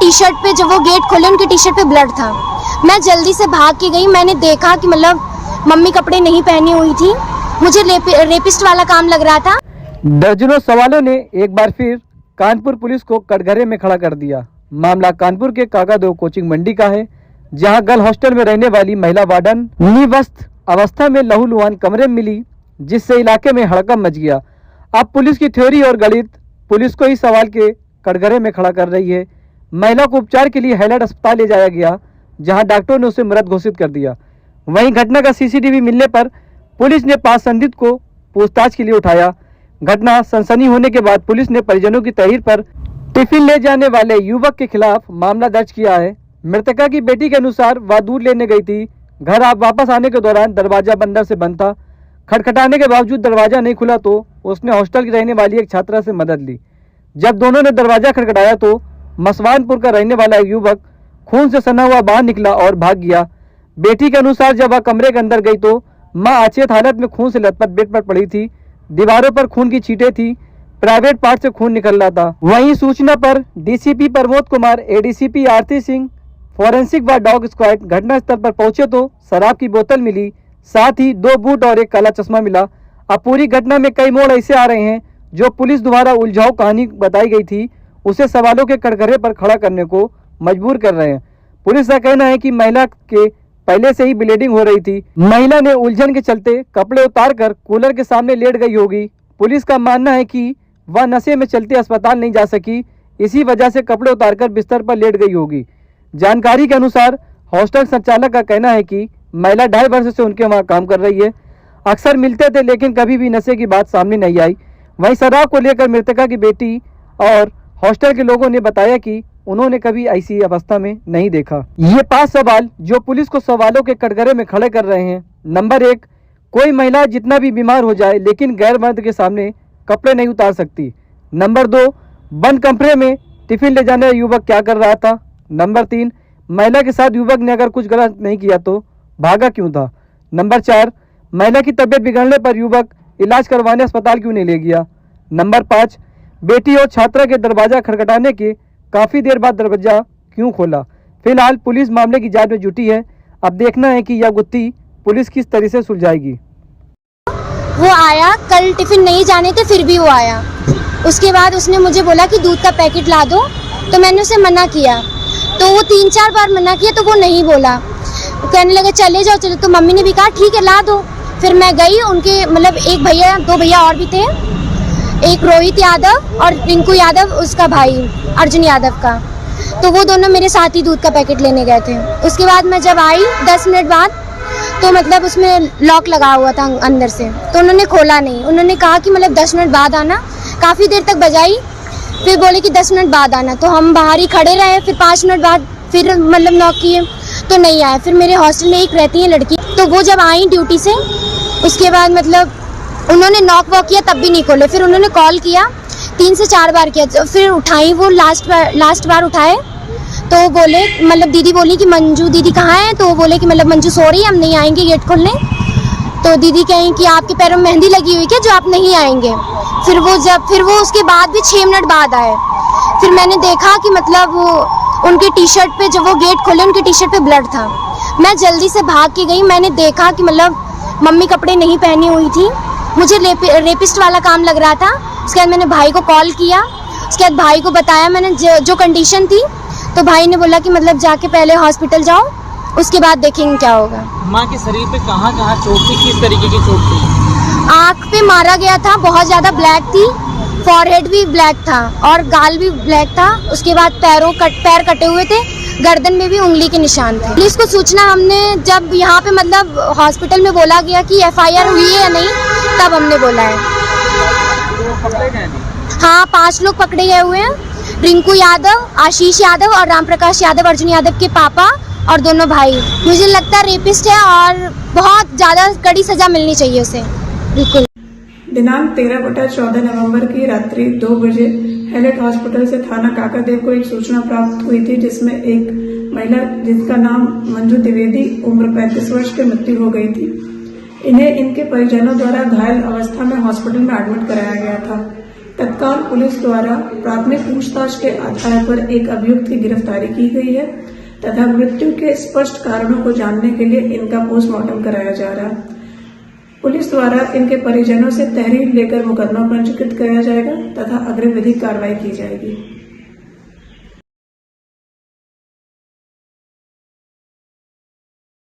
T shirt पे, जब वो गेट खोले उनके टी शर्ट पे ब्लड था। मैं जल्दी से भाग के गई, मैंने देखा कि मतलब मम्मी कपड़े नहीं पहनी हुई थी। मुझे रेपिस्ट वाला काम लग रहा था। दर्जनों सवालों ने एक बार फिर कानपुर पुलिस को कटघरे में खड़ा कर दिया। मामला कानपुर के काकादेव कोचिंग मंडी का है, जहां गर्ल हॉस्टल में रहने वाली महिला वार्डन निवस्थ अवस्था में लहूलुहान कमरे में मिली, जिससे इलाके में हड़कंप मच गया। अब पुलिस की थ्योरी और गणित पुलिस को इस सवाल के कटघरे में खड़ा कर रही है। महिला को उपचार के लिए हैलट अस्पताल ले जाया गया, जहां डॉक्टरों ने उसे मृत घोषित कर दिया। वहीं घटना का सीसीटीवी मिलने पर पुलिस ने 5 संदिग्ध को पूछताछ के लिए उठाया। घटना सनसनी होने के बाद पुलिस ने परिजनों की तहरीर पर टिफिन ले जाने वाले युवक के खिलाफ मामला दर्ज किया है। मृतका की बेटी के अनुसार वह दूध लेने गई थी। घर वापस आने के दौरान दरवाजा अंदर से बंद था। खटखटाने के बावजूद दरवाजा नहीं खुला तो उसने हॉस्टल की रहने वाली एक छात्रा से मदद ली। जब दोनों ने दरवाजा खटखटाया तो मसवानपुर का रहने वाला एक युवक खून से सना हुआ बाहर निकला और भाग गया। बेटी के अनुसार जब वह कमरे के अंदर गई तो मां अचेत हालत में खून से लथपथ बेड पर पड़ी थी। दीवारों पर खून की छींटें थी, प्राइवेट पार्ट से खून निकल रहा था। वहीं सूचना पर डीसीपी प्रमोद कुमार, एडीसीपी आरती सिंह, फोरेंसिक व डॉग स्क्वाड घटनास्थल पर पहुंचे तो शराब की बोतल मिली, साथ ही 2 बूट और एक काला चश्मा मिला। अब पूरी घटना में कई मोड़ ऐसे आ रहे हैं जो पुलिस द्वारा उलझाऊ कहानी बताई गई थी उसे सवालों के कटघरे पर खड़ा करने को मजबूर कर रहे हैं। पुलिस का कहना है कि महिला के पहले से ही ब्लीडिंग हो रही थी। महिला ने उलझन के चलते कपड़े उतारकर कूलर के सामने लेट गई होगी। पुलिस का मानना है कि वह नशे में चलते अस्पताल नहीं जा सकी, इसी वजह से कपड़े उतारकर बिस्तर पर लेट गई होगी। जानकारी के अनुसार हॉस्टल संचालक का कहना है कि महिला 2.5 वर्ष से उनके वहां काम कर रही है। अक्सर मिलते थे लेकिन कभी भी नशे की बात सामने नहीं आई। वहीं शराब को लेकर मृतका की बेटी और हॉस्टल के लोगों ने बताया कि उन्होंने कभी ऐसी अवस्था में नहीं देखा। ये 5 सवाल जो पुलिस को सवालों के कटघरे में खड़े कर रहे हैं। नंबर 1, कोई महिला जितना भी बीमार हो जाए लेकिन गैर मर्द के सामने कपड़े नहीं उतार सकती। नंबर 2, बंद कमरे में टिफिन ले जाने युवक क्या कर रहा था। नंबर 3, महिला के साथ युवक ने अगर कुछ गलत नहीं किया तो भागा क्यों था। नंबर 4, महिला की तबीयत बिगड़ने पर युवक इलाज करवाने अस्पताल क्यों नहीं ले गया। नंबर 5, बेटी और छात्रा के दरवाजा खटखटाने के काफी देर बाद दरवाजा क्यों खोला। फिलहाल पुलिस मामले की जांच में जुटी है। अब देखना है कि यह गुत्थी पुलिस किस तरह से सुलझाएगी। वो आया, कल टिफिन नहीं जाने थे फिर भी वो आया। उसके बाद उसने मुझे बोला कि दूध का पैकेट ला दो, तो मैंने उसे मना किया। तो वो 3-4 बार मना किया तो वो नहीं बोला। कहने लगा चले जाओ चलो, तो मम्मी ने भी कहा ठीक है ला दो। फिर मैं गई, उनके मतलब एक भैया 2 भैया और भी थे, एक रोहित यादव और रिंकू यादव, उसका भाई अर्जुन यादव का। तो वो दोनों मेरे साथ ही दूध का पैकेट लेने गए थे। उसके बाद मैं जब आई 10 मिनट बाद तो मतलब उसमें लॉक लगा हुआ था अंदर से, तो उन्होंने खोला नहीं। उन्होंने कहा कि मतलब 10 मिनट बाद आना। काफ़ी देर तक बजाई, फिर बोले कि 10 मिनट बाद आना। तो हम बाहर ही खड़े रहे। फिर 5 मिनट बाद फिर मतलब नॉक किए तो नहीं आए। फिर मेरे हॉस्टल में एक रहती है लड़की, तो वो जब आई ड्यूटी से उसके बाद मतलब उन्होंने नॉक वॉक किया तब भी नहीं खोले। फिर उन्होंने कॉल किया 3 से 4 बार किया, तो फिर उठाई वो लास्ट बार उठाए तो वो बोले मतलब दीदी बोली कि मंजू दीदी कहाँ है। तो वो बोले कि मतलब मंजू सो रही है, हम नहीं आएंगे गेट खोलने। तो दीदी कहें कि आपके पैरों में मेहंदी लगी हुई क्या जो आप नहीं आएंगे। फिर वो उसके बाद भी 6 मिनट बाद आए। फिर मैंने देखा कि मतलब वो उनके टी शर्ट पे, जब वो गेट खोले उनके टी शर्ट पे ब्लड था। मैं जल्दी से भाग के गई, मैंने देखा कि मतलब मम्मी कपड़े नहीं पहनी हुई थी। मुझे रेपिस्ट वाला काम लग रहा था। उसके बाद मैंने भाई को कॉल किया, उसके बाद भाई को बताया मैंने जो कंडीशन थी। तो भाई ने बोला कि मतलब जाके पहले हॉस्पिटल जाओ, उसके बाद देखेंगे क्या होगा। माँ के शरीर पे कहाँ कहाँ चोट थी, किस तरीके की चोट थी? आँख पे मारा गया था, बहुत ज़्यादा ब्लैक थी। फॉरहेड भी ब्लैक था और गाल भी ब्लैक था। उसके बाद पैर कटे हुए थे, गर्दन में भी उंगली के निशान थे। पुलिस को सूचना हमने जब यहाँ पे मतलब हॉस्पिटल में बोला गया कि FIR हुई है या नहीं, तब हमने बोला है। हाँ, 5 लोग पकड़े गए हुए हैं। रिंकू यादव, आशीष यादव और राम प्रकाश यादव, अर्जुन यादव के पापा और दोनों भाई। मुझे लगता है रेपिस्ट है और बहुत ज़्यादा कड़ी सजा मिलनी चाहिए उसे। बिल्कुल। दिनांक 13/14 नवंबर की रात्रि 2 बजे हैलट हॉस्पिटल से थाना काकादेव को एक सूचना प्राप्त हुई थी, जिसमें एक महिला जिसका नाम मंजू द्विवेदी उम्र 35 वर्ष की मृत्यु हो गई थी। इन्हें इनके परिजनों द्वारा घायल अवस्था में हॉस्पिटल में एडमिट कराया गया था। तत्काल पुलिस द्वारा प्राथमिक पूछताछ के आधार पर एक अभियुक्त की गिरफ्तारी की गई है तथा मृत्यु के स्पष्ट कारणों को जानने के लिए इनका पोस्टमार्टम कराया जा रहा है। पुलिस द्वारा इनके परिजनों से तहरीर लेकर मुकदमा पंजीकृत कराया जाएगा तथा अग्रिम विधिक कार्रवाई की जाएगी।